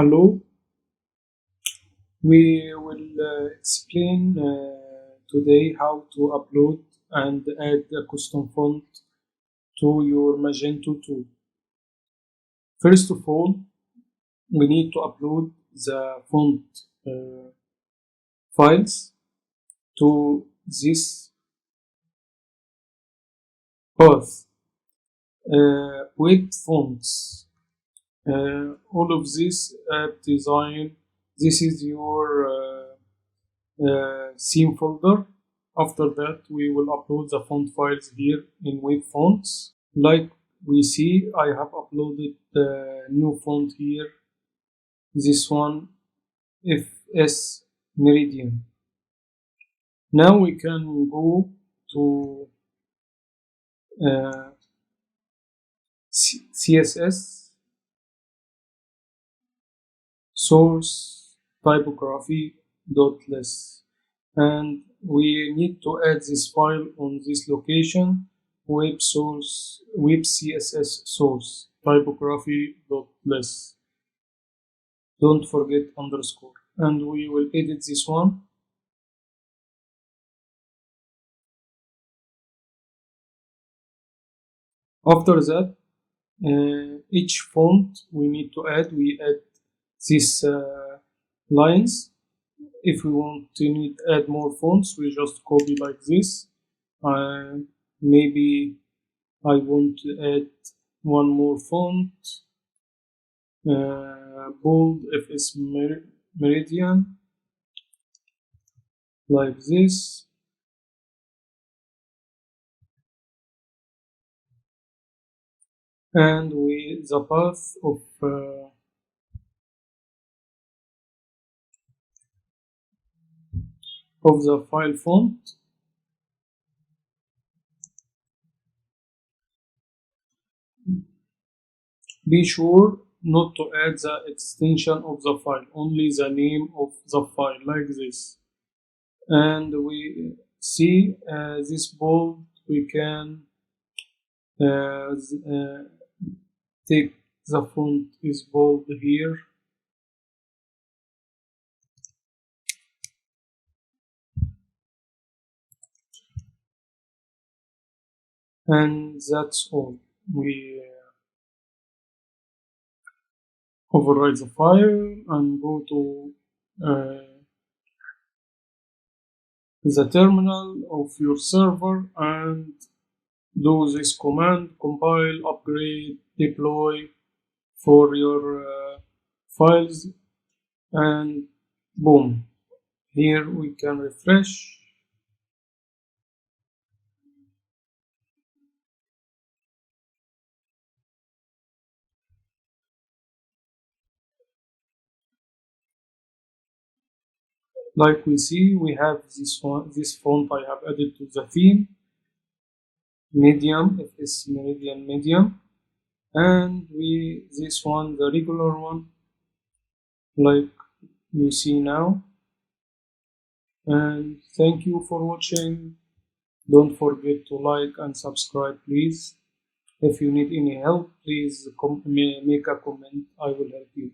Hello, we will explain today how to upload and add a custom font to your Magento tool. First of all, we need to upload the font files to this path. Web fonts. All of this app design. This is your theme folder. After that, we will upload the font files here in web fonts. Like we see, I have uploaded the new font here. This one, FS Meridian. Now we can go to CSS source typography.list, and we need to add this file on this location, web css source typography.list. Don't forget underscore, and we will edit this one. After that, each font we need to add, we add these lines. If we want to add more fonts, we just copy like this. Maybe I want to add one more font, bold FS Meridian, like this. And the path of the file font. Be sure not to add the extension of the file, only the name of the file, like this. And we see this bold, we can take the font is bold here. And that's all. We override the file and go to the terminal of your server and do this command: compile, upgrade, deploy for your files, and boom, here we can refresh. Like we see, we have this font I have added to the theme, medium, FS Meridian medium, and this one, the regular one, like you see now. And thank you for watching. Don't forget to like and subscribe, please. If you need any help, please make a comment. I will help you.